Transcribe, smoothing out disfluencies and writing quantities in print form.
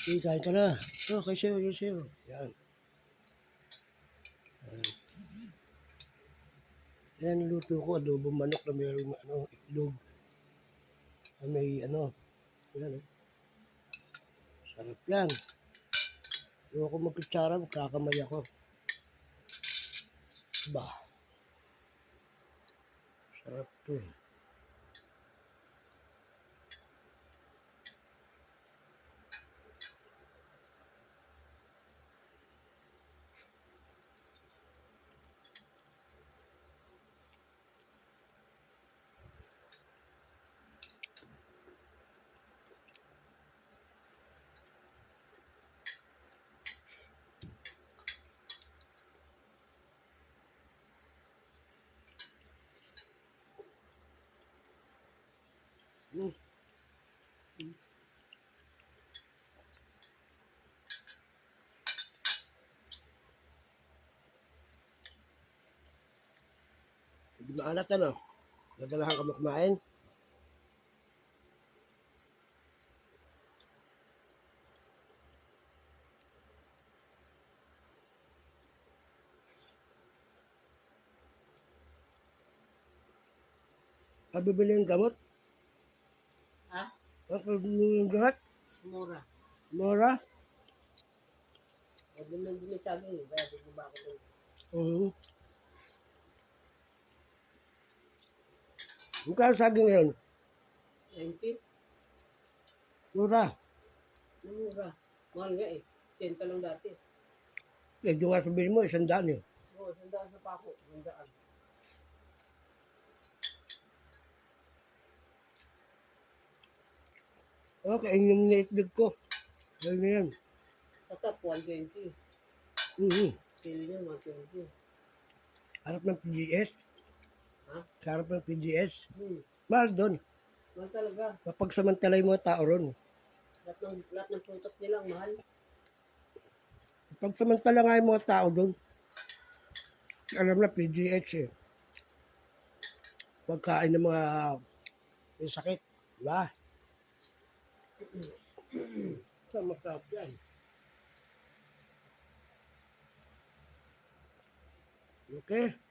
Kain ka na. Ito, kay sa'yo. Yan. Yan, niluto ko. Adobong manok na mayroong itlog. May yan. Sarap yan. Ayoko magkutsara, magkakamay ako. Ba, sarap to eh. Hindi maalat Nagalahan ka mo kumain. Pabibili yung gamot? Ha? Pabibili yung gamot? Mura. Mura? Huwag naman dumisagin eh. Kaya di ko ba ako doon? Oo. Magkano saging ngayon? 90? Mura. Mura. Mahal nga eh. 80 lang dati. Medyo nga sabihin mo, 100 eh. Oo, 100 sa pako. 100. Okay, yung na-itlog ko. Ayun na yan. Tatap, 120. Sili niya, 120. Harap ng PGS. Ha? Sa harap ng PGS. Hmm. Mahal doon. Mahal talaga. Mapagsamantalay mo tao ron. Lahat ng prutas nilang mahal. Pagsamantala nga yung mga tao doon. Alam na PGH eh. Pagkain ng mga may sakit. Diba? Sa masarap yan. Okay?